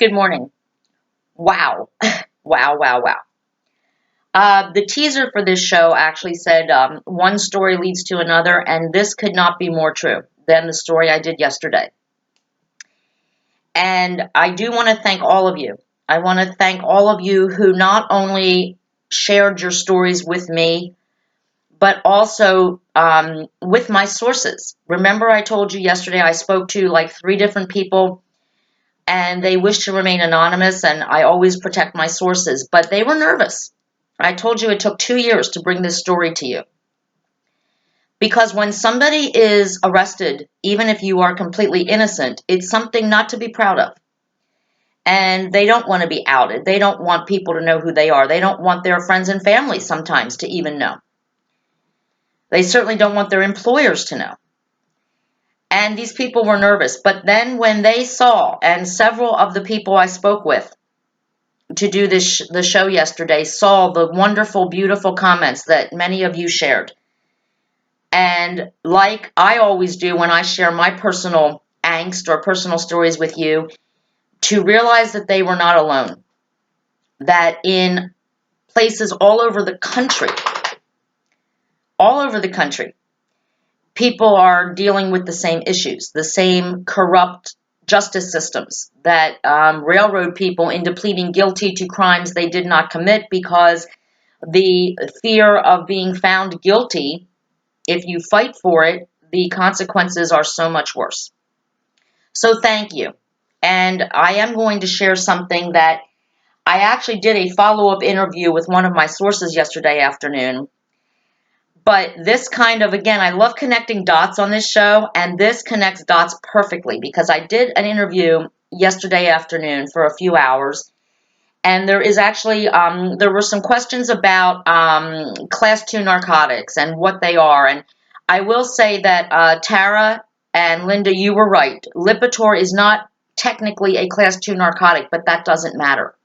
Good morning. Wow. Wow, wow, wow. The teaser for this show actually said one story leads to another, and this could not be more true than the story I did yesterday. And I do want to thank all of you. I want to thank all of you who not only shared your stories with me, but also with my sources. Remember, I told you yesterday I spoke to like 3 different people and they wish to remain anonymous, and I always protect my sources, but they were nervous. I told you it took 2 years to bring this story to you. Because when somebody is arrested, even if you are completely innocent, it's something not to be proud of. And they don't want to be outed. They don't want people to know who they are. They don't want their friends and family sometimes to even know. They certainly don't want their employers to know. And these people were nervous. But then when they saw, and several of the people I spoke with to do the show yesterday saw the wonderful, beautiful comments that many of you shared. And like I always do when I share my personal angst or personal stories with you, to realize that they were not alone. That in places all over the country, people are dealing with the same issues, the same corrupt justice systems that railroad people into pleading guilty to crimes they did not commit because the fear of being found guilty, if you fight for it, the consequences are so much worse. So thank you. And I am going to share something that I actually did a follow-up interview with one of my sources yesterday afternoon. But this kind of, again, I love connecting dots on this show, and this connects dots perfectly because I did an interview yesterday afternoon for a few hours, and there is actually, there were some questions about Class 2 narcotics and what they are. And I will say that Tara and Linda, you were right. Lipitor is not technically a Class 2 narcotic, but that doesn't matter.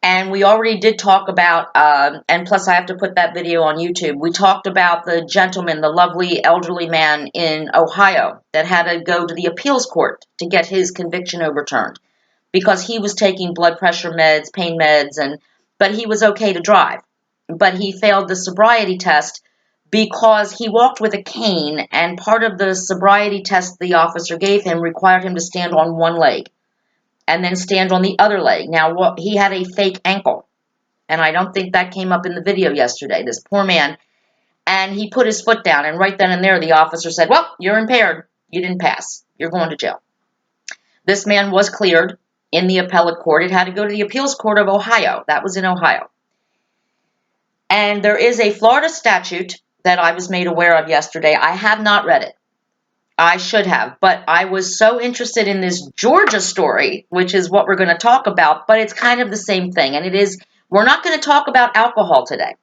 And we already did talk about, and plus I have to put that video on YouTube, we talked about the gentleman, the lovely elderly man in Ohio that had to go to the appeals court to get his conviction overturned because he was taking blood pressure meds, pain meds, but he was okay to drive. But he failed the sobriety test because he walked with a cane, and part of the sobriety test the officer gave him required him to stand on one leg and then stand on the other leg. Now, he had a fake ankle, and I don't think that came up in the video yesterday, this poor man, and he put his foot down, and right then and there, the officer said, well, you're impaired. You didn't pass. You're going to jail. This man was cleared in the appellate court. It had to go to the appeals court of Ohio. That was in Ohio. And there is a Florida statute that I was made aware of yesterday. I have not read it. I should have, but I was so interested in this Georgia story, which is what we're going to talk about, but it's kind of the same thing. And it is, we're not going to talk about alcohol today.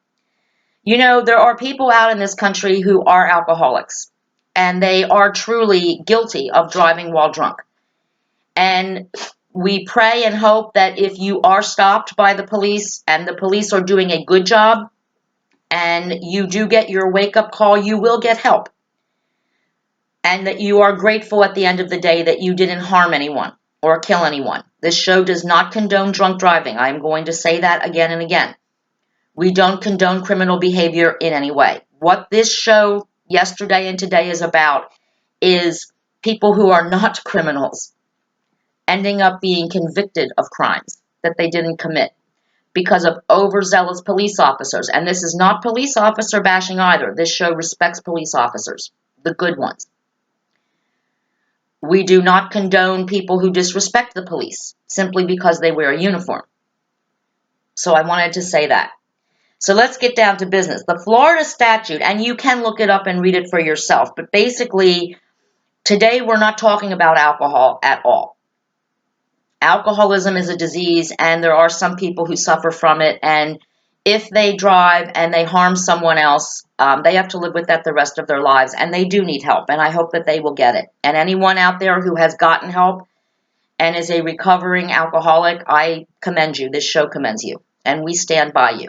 You know, there are people out in this country who are alcoholics, and they are truly guilty of driving while drunk. And we pray and hope that if you are stopped by the police and the police are doing a good job and you do get your wake-up call, you will get help. And that you are grateful at the end of the day that you didn't harm anyone or kill anyone. This show does not condone drunk driving. I am going to say that again and again. We don't condone criminal behavior in any way. What this show yesterday and today is about is people who are not criminals ending up being convicted of crimes that they didn't commit because of overzealous police officers. And this is not police officer bashing either. This show respects police officers, the good ones. We do not condone people who disrespect the police simply because they wear a uniform. So I wanted to say that. So let's get down to business. The Florida statute, and you can look it up and read it for yourself, but basically, today we're not talking about alcohol at all. Alcoholism is a disease, and there are some people who suffer from it, and if they drive and they harm someone else, they have to live with that the rest of their lives, and they do need help, and I hope that they will get it. And anyone out there who has gotten help and is a recovering alcoholic, I commend you. This show commends you, and we stand by you.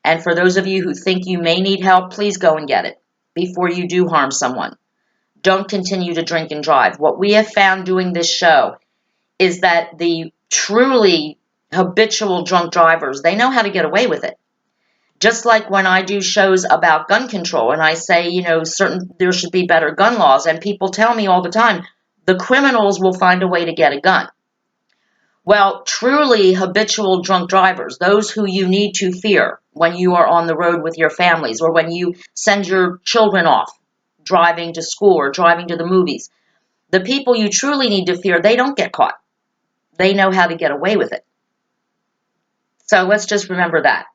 And for those of you who think you may need help, please go and get it before you do harm someone. Don't continue to drink and drive. What we have found doing this show is that the truly habitual drunk drivers, they know how to get away with it. Just like when I do shows about gun control and I say, there should be better gun laws, and people tell me all the time, the criminals will find a way to get a gun. Well, truly habitual drunk drivers, those who you need to fear when you are on the road with your families or when you send your children off driving to school or driving to the movies, the people you truly need to fear, they don't get caught. They know how to get away with it. So let's just remember that.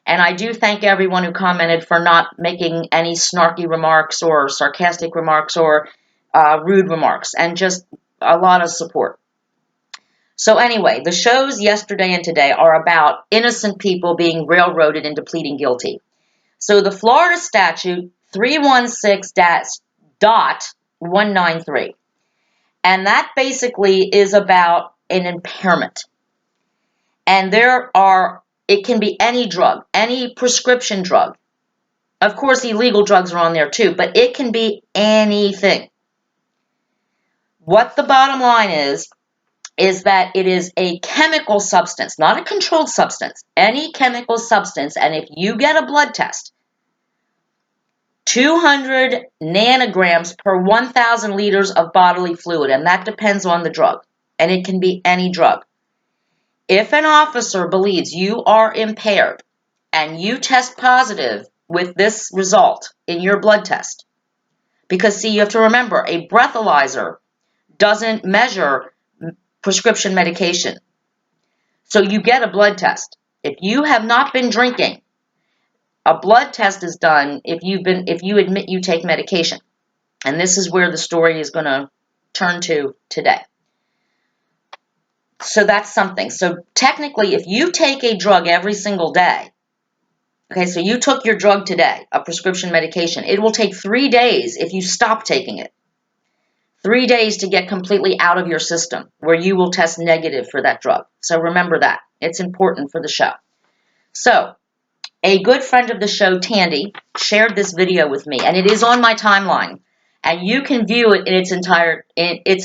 And I do thank everyone who commented for not making any snarky remarks or sarcastic remarks or rude remarks, and just a lot of support. So anyway, the shows yesterday and today are about innocent people being railroaded into pleading guilty. So the Florida statute 316-193, and that basically is about an impairment. And it can be any drug, any prescription drug. Of course, illegal drugs are on there too, but it can be anything. What the bottom line is that it is a chemical substance, not a controlled substance, any chemical substance. And if you get a blood test, 200 nanograms per 1,000 liters of bodily fluid, and that depends on the drug, and it can be any drug. If an officer believes you are impaired and you test positive with this result in your blood test, because see, you have to remember, a breathalyzer doesn't measure prescription medication. So you get a blood test. If you have not been drinking, a blood test is done if you admit you take medication. And this is where the story is going to turn to today. So that's something. So technically, if you take a drug every single day, okay, so you took your drug today, a prescription medication, it will take 3 days if you stop taking it. 3 days to get completely out of your system where you will test negative for that drug. So remember that. It's important for the show. So a good friend of the show, Tandy, shared this video with me, and it is on my timeline. And you can view it in its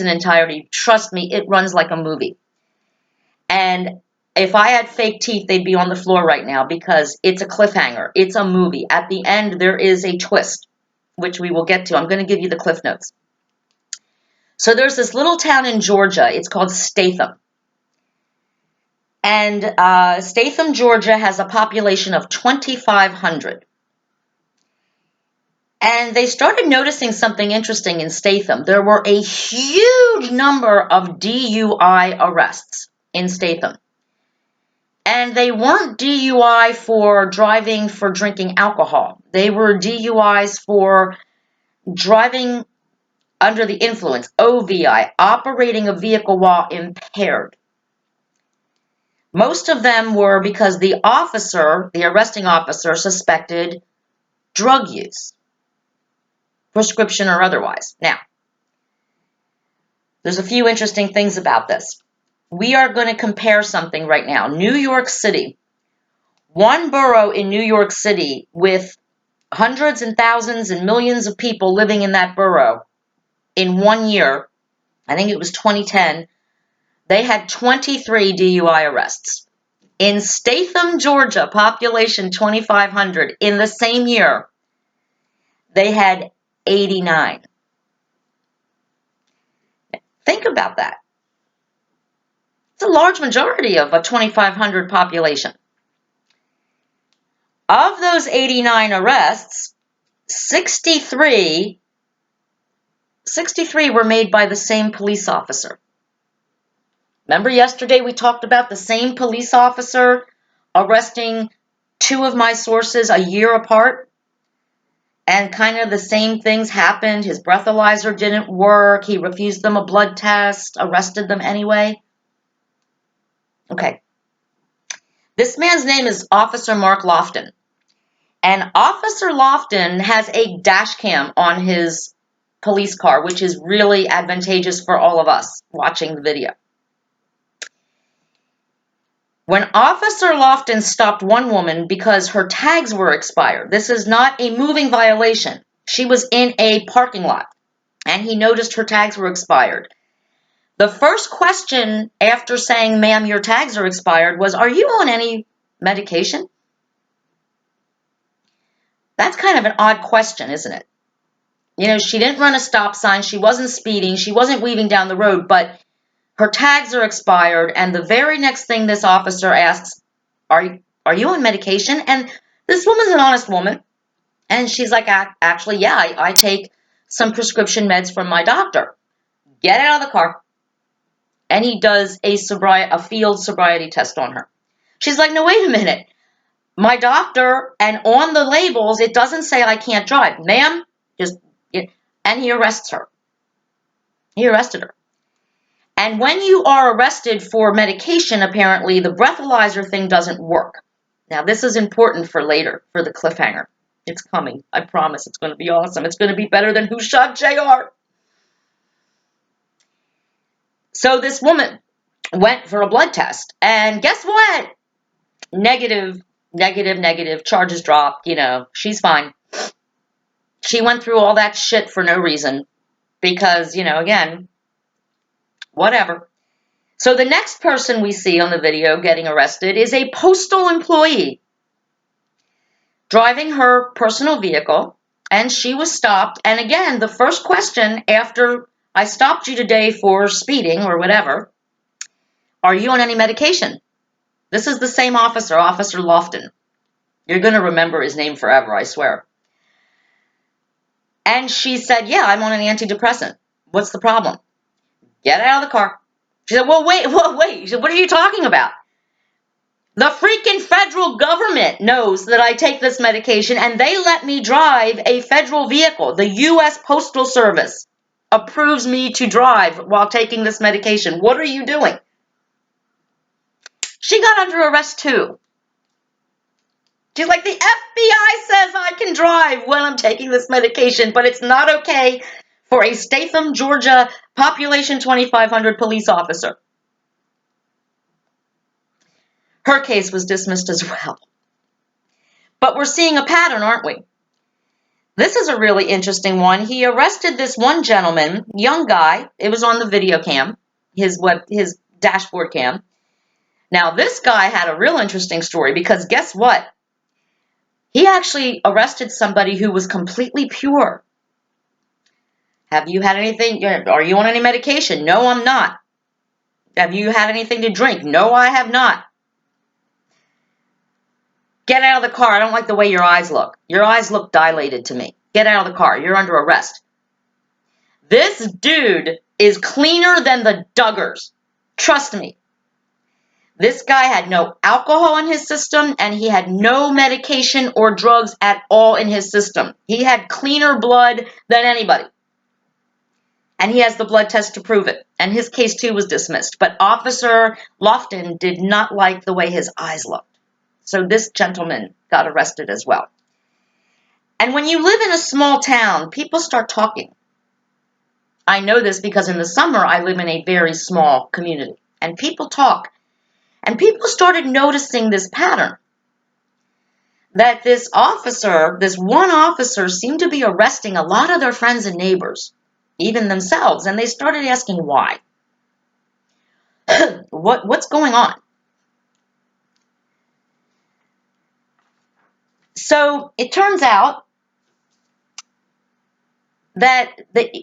entirety. Trust me, it runs like a movie. And if I had fake teeth, they'd be on the floor right now because it's a cliffhanger. It's a movie. At the end, there is a twist, which we will get to. I'm going to give you the Cliff Notes. So there's this little town in Georgia. It's called Statham. And Statham, Georgia has a population of 2,500. And they started noticing something interesting in Statham. There were a huge number of DUI arrests in Statham. And they weren't DUI for driving for drinking alcohol. They were DUIs for driving under the influence, OVI, operating a vehicle while impaired. Most of them were because the arresting officer, suspected drug use, prescription or otherwise. Now, there's a few interesting things about this. We are going to compare something right now. New York City, one borough in New York City with hundreds and thousands and millions of people living in that borough in 1 year, I think it was 2010, they had 23 DUI arrests. In Statham, Georgia, population 2,500, in the same year, they had 89. Think about that. It's a large majority of a 2,500 population. Of those 89 arrests, 63 were made by the same police officer. Remember yesterday we talked about the same police officer arresting two of my sources a year apart? And kind of the same things happened. His breathalyzer didn't work. He refused them a blood test, arrested them anyway. Okay. This man's name is Officer Mark Lofton. And Officer Lofton has a dash cam on his police car, which is really advantageous for all of us watching the video. When Officer Lofton stopped one woman because her tags were expired, this is not a moving violation. She was in a parking lot, and he noticed her tags were expired. The first question after saying, "Ma'am, your tags are expired," was, "Are you on any medication?" That's kind of an odd question, isn't it? You know, she didn't run a stop sign, she wasn't speeding, she wasn't weaving down the road, but her tags are expired, and the very next thing this officer asks, are you on medication? And this woman's an honest woman, and she's like, "Actually, yeah, I take some prescription meds from my doctor." Get out of the car. And he does a field sobriety test on her. She's like, "No, wait a minute. My doctor, and on the labels, it doesn't say I can't drive. Ma'am, just," and he arrests her. He arrested her. And when you are arrested for medication, apparently the breathalyzer thing doesn't work. Now, this is important for later, for the cliffhanger. It's coming. I promise. It's going to be awesome. It's going to be better than Who Shot JR. So this woman went for a blood test, and guess what? Negative, negative, negative. Charges dropped. You know, she's fine. She went through all that shit for no reason because, you know, again, whatever. So the next person we see on the video getting arrested is a postal employee driving her personal vehicle, and she was stopped. And again, the first question after, "I stopped you today for speeding," or whatever, "Are you on any medication?" This is the same officer, Officer Lofton. You're going to remember his name forever, I swear. And she said, "Yeah, I'm on an antidepressant." "What's the problem?" "Get out of the car." She said, "Well, wait. She said, "What are you talking about? The freaking federal government knows that I take this medication, and they let me drive a federal vehicle. The U.S. Postal Service approves me to drive while taking this medication. What are you doing?" She got under arrest too. She's like, "The FBI says I can drive when I'm taking this medication, but it's not okay for a Statham, Georgia, population 2,500 police officer." Her case was dismissed as well. But we're seeing a pattern, aren't we? This is a really interesting one. He arrested this one gentleman, young guy. It was on the video cam, his dashboard cam. Now, this guy had a real interesting story because guess what? He actually arrested somebody who was completely pure. "Have you had anything? Are you on any medication?" "No, I'm not." "Have you had anything to drink?" "No, I have not." "Get out of the car. I don't like the way your eyes look. Your eyes look dilated to me. Get out of the car. You're under arrest." This dude is cleaner than the Duggars. Trust me. This guy had no alcohol in his system, and he had no medication or drugs at all in his system. He had cleaner blood than anybody. And he has the blood test to prove it. And his case, too, was dismissed. But Officer Lofton did not like the way his eyes looked. So this gentleman got arrested as well. And when you live in a small town, people start talking. I know this because in the summer, I live in a very small community. And people talk. And people started noticing this pattern. That this one officer, seemed to be arresting a lot of their friends and neighbors, even themselves. And they started asking why. What's going on? So it turns out that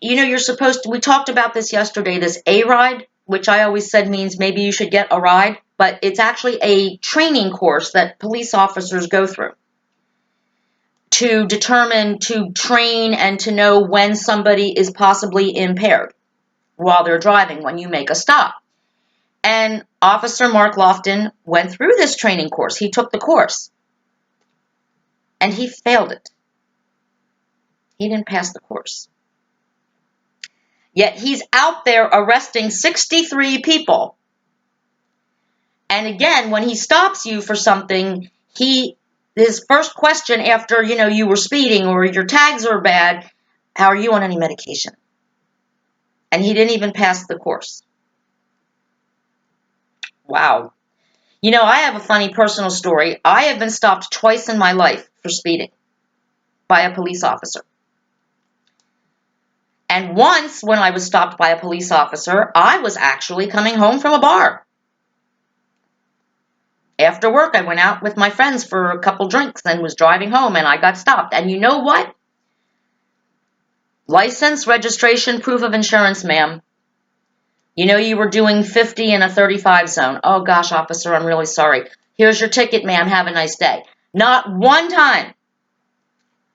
you're supposed to, we talked about this yesterday, this A-ride, which I always said means maybe you should get a ride, but it's actually a training course that police officers go through to determine, to train, and to know when somebody is possibly impaired while they're driving when you make a stop. And Officer Mark Lofton went through this training course. He took the course. And he failed it. He didn't pass the course. Yet he's out there arresting 63 people. And again, when he stops you for something, his first question after, you were speeding or your tags are bad, "Are you on any medication?" And he didn't even pass the course. Wow. I have a funny personal story. I have been stopped twice in my life for speeding by a police officer. And once, when I was stopped by a police officer, I was actually coming home from a bar. After work, I went out with my friends for a couple drinks and was driving home, and I got stopped. And you know what? License, registration, proof of insurance, ma'am. You know you were doing 50 in a 35 zone. Oh gosh, officer, I'm really sorry. Here's your ticket, ma'am. Have a nice day. Not one time.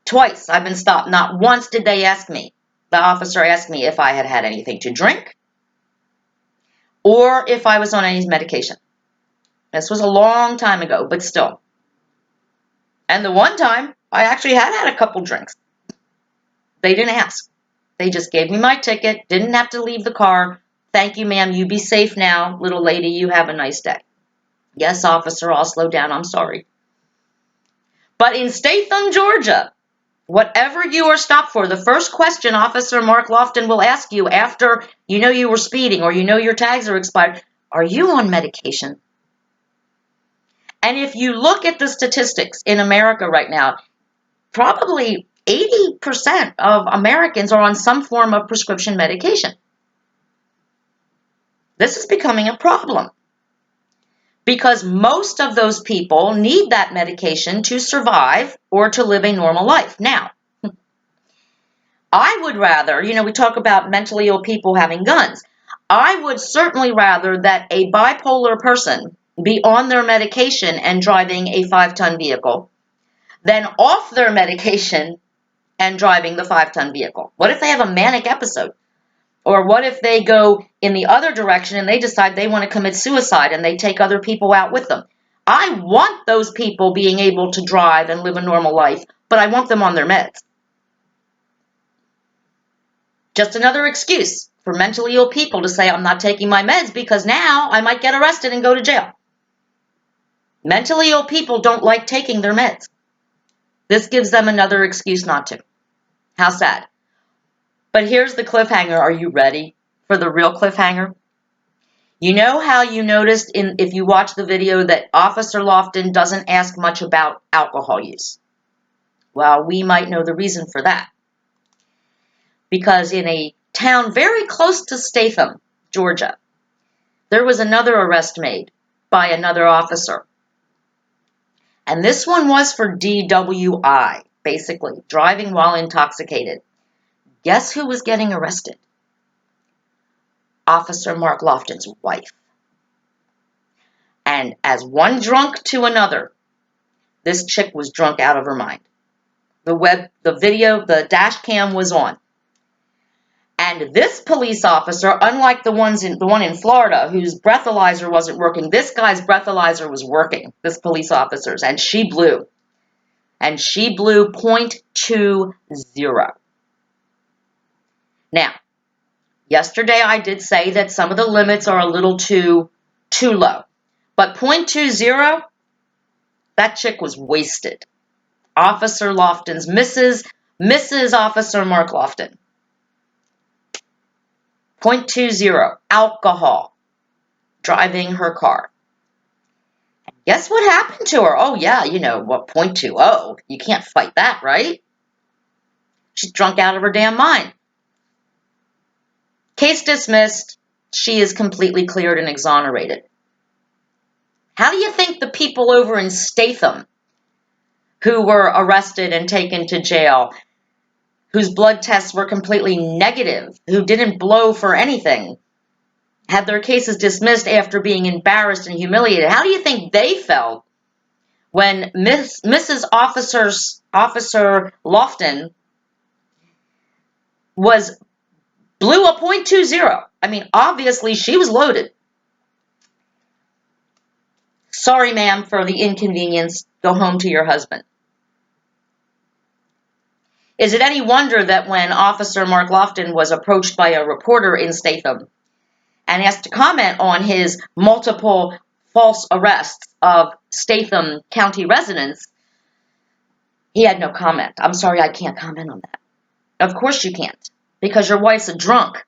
Twice I've been stopped. Not once did they ask me. The officer asked me if I had had anything to drink or if I was on any medication. This was a long time ago, but still. And the one time, I actually had a couple drinks. They didn't ask. They just gave me my ticket, didn't have to leave the car. Thank you, ma'am. You be safe now. Little lady, you have a nice day. Yes, officer, I'll slow down. I'm sorry. But in Statham, Georgia, whatever you are stopped for, the first question Officer Mark Lofton will ask you after you know you were speeding or you know your tags are expired, are you on medication? And if you look at the statistics in America right now, probably 80% of Americans are on some form of prescription medication. This is becoming a problem because most of those people need that medication to survive or to live a normal life. Now, I would rather, we talk about mentally ill people having guns. I would certainly rather that a bipolar person be on their medication and driving a 5-ton vehicle than off their medication and driving the 5-ton vehicle. What if they have a manic episode? Or what if they go in the other direction and they decide they want to commit suicide and they take other people out with them? I want those people being able to drive and live a normal life, but I want them on their meds. Just another excuse for mentally ill people to say, I'm not taking my meds because now I might get arrested and go to jail. Mentally ill people don't like taking their meds. This gives them another excuse not to. How sad. But here's the cliffhanger. Are you ready for the real cliffhanger? You know how you noticed if you watch the video that Officer Lofton doesn't ask much about alcohol use? Well, we might know the reason for that. Because in a town very close to Statham, Georgia, there was another arrest made by another officer. And this one was for DWI, basically, driving while intoxicated. Guess who was getting arrested? Officer Mark Lofton's wife. And as one drunk to another, this chick was drunk out of her mind. The video, the dash cam was on. And this police officer, unlike the one in Florida whose breathalyzer wasn't working, this guy's breathalyzer was working, this police officer's, and she blew. And she blew .20. Now, yesterday I did say that some of the limits are a little too low. But .20, that chick was wasted. Officer Lofton's Mrs. Officer Mark Lofton. .20, alcohol, driving her car. Guess what happened to her? Oh yeah, what, .20, you can't fight that, right? She's drunk out of her damn mind. Case dismissed. She is completely cleared and exonerated. How do you think the people over in Statham who were arrested and taken to jail, whose blood tests were completely negative, who didn't blow for anything, had their cases dismissed after being embarrassed and humiliated, how do you think they felt when Mrs. Officer Lofton blew a .20? I mean, obviously she was loaded. Sorry, ma'am, for the inconvenience. Go home to your husband. Is it any wonder that when Officer Mark Lofton was approached by a reporter in Statham and asked to comment on his multiple false arrests of Statham County residents, he had no comment. I'm sorry, I can't comment on that. Of course you can't, because your wife's a drunk.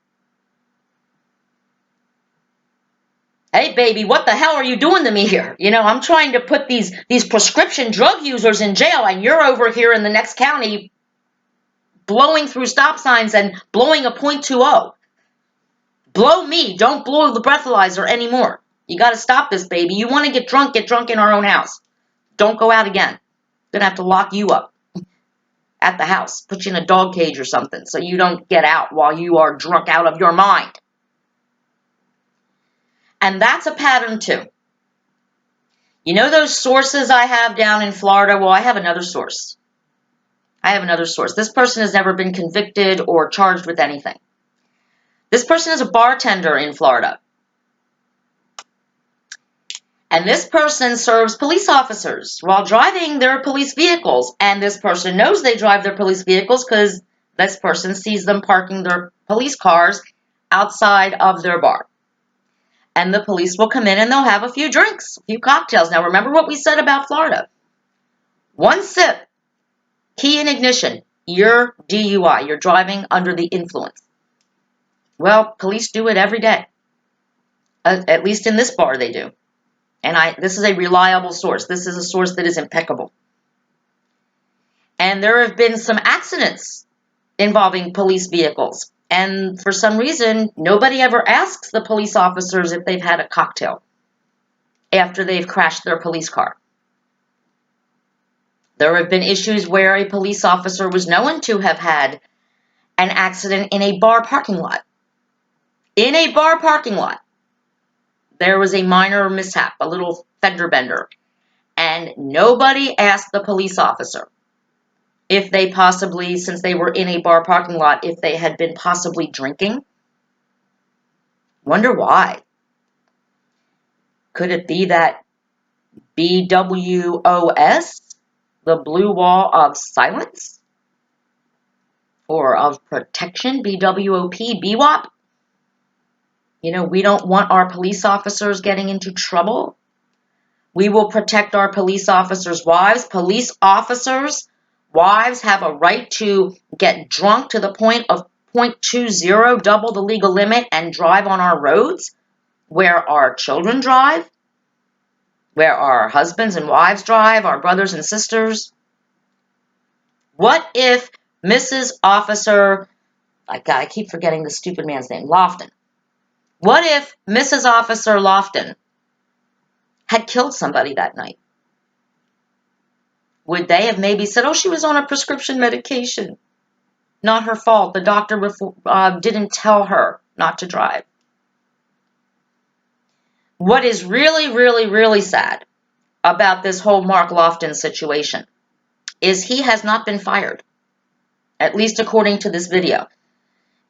Hey, baby, what the hell are you doing to me here? I'm trying to put these prescription drug users in jail, and you're over here in the next county blowing through stop signs and blowing a .20. Blow me. Don't blow the breathalyzer anymore. You got to stop this, baby. You want to get drunk in our own house. Don't go out again. Gonna have to lock you up at the house. Put you in a dog cage or something so you don't get out while you are drunk out of your mind. And that's a pattern too. You know those sources I have down in Florida? Well, I have another source. This person has never been convicted or charged with anything. This person is a bartender in Florida. And this person serves police officers while driving their police vehicles. And this person knows they drive their police vehicles because this person sees them parking their police cars outside of their bar. And the police will come in and they'll have a few drinks, a few cocktails. Now, remember what we said about Florida. One sip, key in ignition, you're DUI. You're driving under the influence. Well, police do it every day. At least in this bar they do. And this is a reliable source. This is a source that is impeccable. And there have been some accidents involving police vehicles. And for some reason, nobody ever asks the police officers if they've had a cocktail after they've crashed their police car. There have been issues where a police officer was known to have had an accident in a bar parking lot. In a bar parking lot, there was a minor mishap, a little fender bender, and nobody asked the police officer if they possibly, since they were in a bar parking lot, if they had been possibly drinking. Wonder why. Could it be that BWOS, the blue wall of silence? Or of protection, BWOP, BWOP? You know, we don't want our police officers getting into trouble. We will protect our police officers' wives. Police officers' wives have a right to get drunk to the point of .20, double the legal limit, and drive on our roads where our children drive, where our husbands and wives drive, our brothers and sisters. What if Mrs. Officer, I keep forgetting the stupid man's name, Lofton. What if Mrs. Officer Lofton had killed somebody that night? Would they have maybe said, oh, she was on a prescription medication? Not her fault. The doctor didn't tell her not to drive. What is really, really, really sad about this whole Mark Lofton situation is he has not been fired, at least according to this video.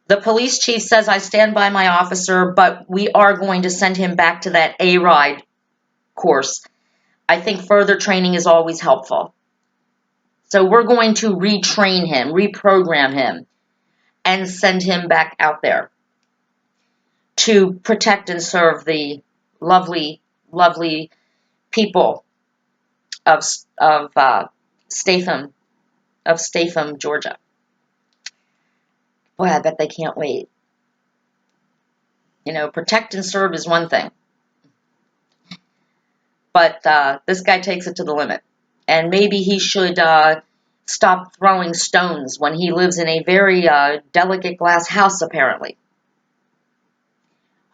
The police chief says, I stand by my officer, but we are going to send him back to that A-RIDE course. I think further training is always helpful. So we're going to retrain him, reprogram him, and send him back out there to protect and serve the lovely, lovely people of Statham, Georgia. Boy, I bet they can't wait. You know, protect and serve is one thing. But this guy takes it to the limit. And maybe he should stop throwing stones when he lives in a very delicate glass house, apparently.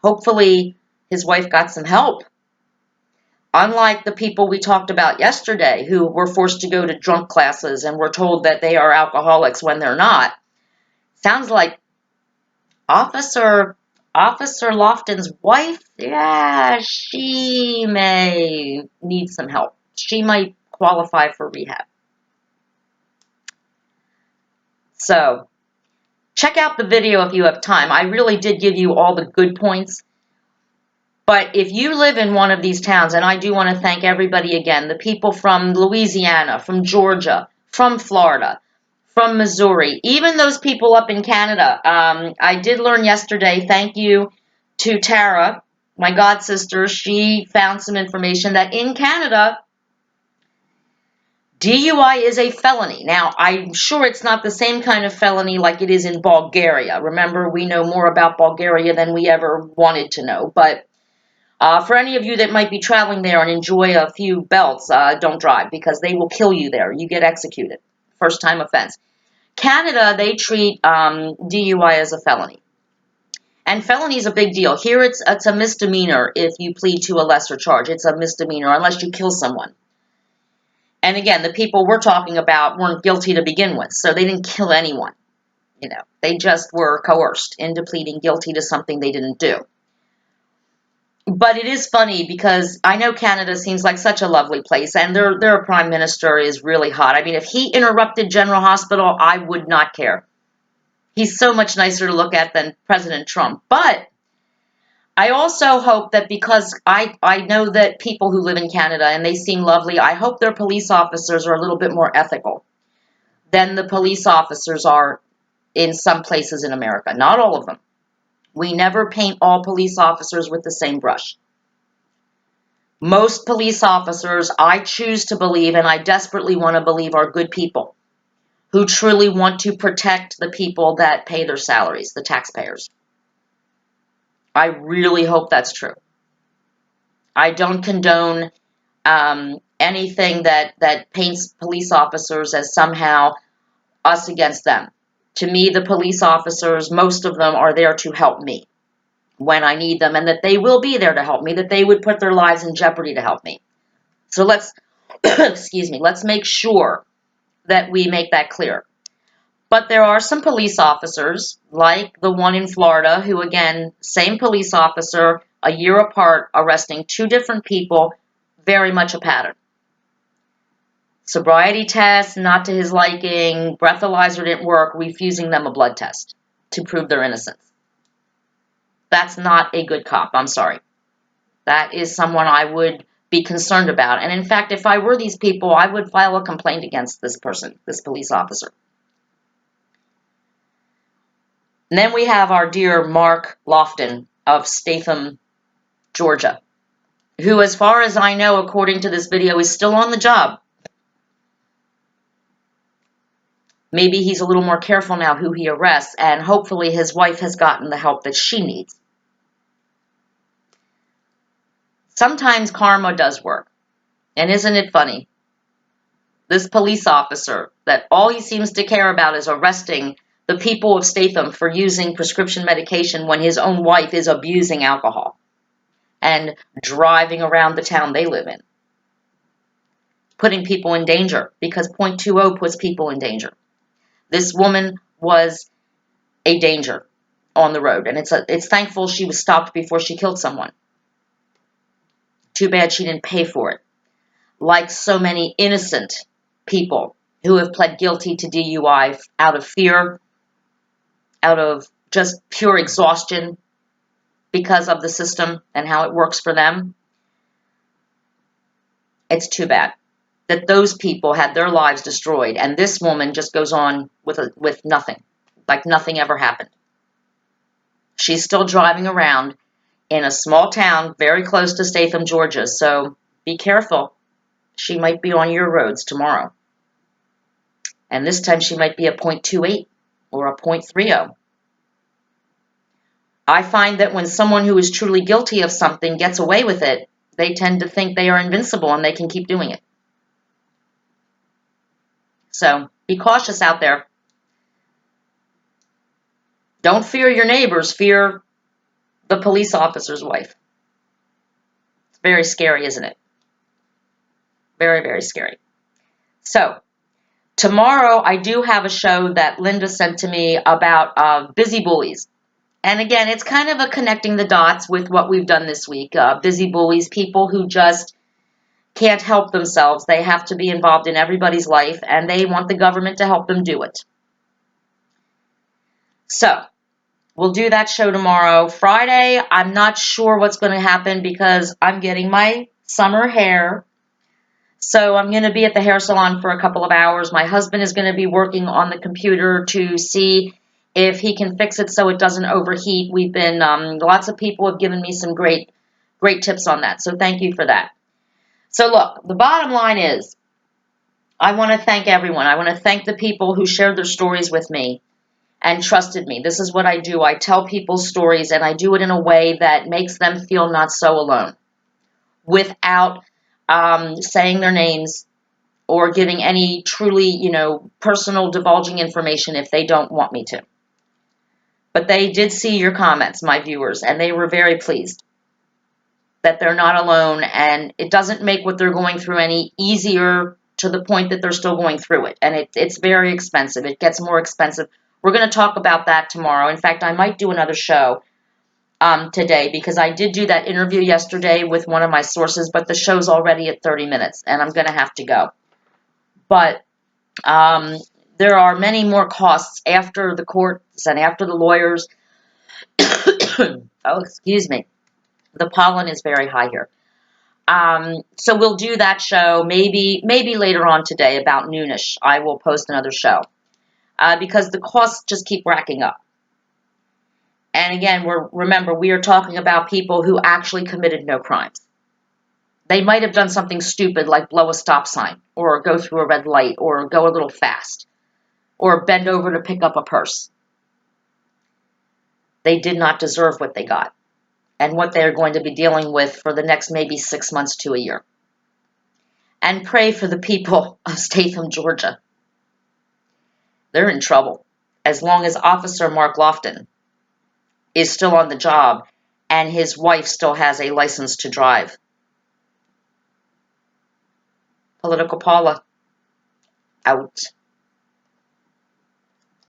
Hopefully, his wife got some help. Unlike the people we talked about yesterday who were forced to go to drunk classes and were told that they are alcoholics when they're not. Sounds like Officer Lofton's wife, yeah, she may need some help. She might qualify for rehab. So, check out the video if you have time. I really did give you all the good points. But if you live in one of these towns, and I do want to thank everybody again, the people from Louisiana, from Georgia, from Florida, from Missouri, even those people up in Canada. I did learn yesterday, thank you to Tara, my god sister. She found some information that in Canada, DUI is a felony. Now, I'm sure it's not the same kind of felony like it is in Bulgaria. Remember, we know more about Bulgaria than we ever wanted to know. But for any of you that might be traveling there and enjoy a few belts, don't drive because they will kill you there. You get executed. First time offense. Canada, they treat DUI as a felony. And felony is a big deal. Here it's a misdemeanor if you plead to a lesser charge. It's a misdemeanor unless you kill someone. And again, the people we're talking about weren't guilty to begin with, so they didn't kill anyone. They just were coerced into pleading guilty to something they didn't do. But it is funny because I know Canada seems like such a lovely place, and their prime minister is really hot. I mean, if he interrupted General Hospital, I would not care. He's so much nicer to look at than President Trump. But I also hope that because I know that people who live in Canada, and they seem lovely, I hope their police officers are a little bit more ethical than the police officers are in some places in America. Not all of them. We never paint all police officers with the same brush. Most police officers, I choose to believe, and I desperately want to believe, are good people who truly want to protect the people that pay their salaries, the taxpayers. I really hope that's true. I don't condone anything that paints police officers as somehow us against them. To me, the police officers, most of them are there to help me when I need them, and that they will be there to help me, that they would put their lives in jeopardy to help me. So let's, excuse me, let's make sure that we make that clear. But there are some police officers, like the one in Florida, who, again, same police officer, a year apart, arresting two different people, very much a pattern. Sobriety test, not to his liking, breathalyzer didn't work, refusing them a blood test to prove their innocence. That's not a good cop, I'm sorry. That is someone I would be concerned about. And in fact, if I were these people, I would file a complaint against this person, this police officer. And then we have our dear Mark Lofton of Statham, Georgia, who, as far as I know, according to this video, is still on the job. Maybe he's a little more careful now who he arrests, and hopefully his wife has gotten the help that she needs. Sometimes karma does work. And isn't it funny? This police officer, that all he seems to care about is arresting the people of Statham for using prescription medication when his own wife is abusing alcohol and driving around the town they live in, putting people in danger, because .20 puts people in danger. This woman was a danger on the road, and it's thankful she was stopped before she killed someone. Too bad she didn't pay for it. Like so many innocent people who have pled guilty to DUI out of fear, out of just pure exhaustion because of the system and how it works for them. It's too bad that those people had their lives destroyed, and this woman just goes on with nothing, like nothing ever happened. She's still driving around in a small town very close to Statham, Georgia, so be careful. She might be on your roads tomorrow. And this time she might be a .28 or a .30. I find that when someone who is truly guilty of something gets away with it, they tend to think they are invincible and they can keep doing it. So be cautious out there. Don't fear your neighbors, fear the police officer's wife. It's very scary, isn't it? Very, very scary. So tomorrow I do have a show that Linda sent to me about busy bullies. And again, it's kind of a connecting the dots with what we've done this week. Busy bullies, people who just can't help themselves. They have to be involved in everybody's life, and they want the government to help them do it. So we'll do that show tomorrow. Friday, I'm not sure what's going to happen because I'm getting my summer hair. So I'm going to be at the hair salon for a couple of hours. My husband is going to be working on the computer to see if he can fix it so it doesn't overheat. We've been, lots of people have given me some great tips on that. So thank you for that. So look, the bottom line is, I want to thank everyone. I want to thank the people who shared their stories with me and trusted me. This is what I do. I tell people stories, and I do it in a way that makes them feel not so alone, without saying their names or giving any truly, personal divulging information if they don't want me to. But they did see your comments, my viewers, and they were very pleased that they're not alone, and it doesn't make what they're going through any easier, to the point that they're still going through it. And it's very expensive. It gets more expensive. We're going to talk about that tomorrow. In fact, I might do another show today, because I did do that interview yesterday with one of my sources, but the show's already at 30 minutes, and I'm going to have to go. But there are many more costs after the courts and after the lawyers. Oh, excuse me. The pollen is very high here. So we'll do that show maybe later on today, about noonish. I will post another show because the costs just keep racking up. And again, remember, we are talking about people who actually committed no crimes. They might have done something stupid like blow a stop sign, or go through a red light, or go a little fast, or bend over to pick up a purse. They did not deserve what they got, and what they're going to be dealing with for the next maybe 6 months to a year. And pray for the people of Statham, Georgia. They're in trouble as long as Officer Mark Lofton is still on the job and his wife still has a license to drive. Political Paula, out.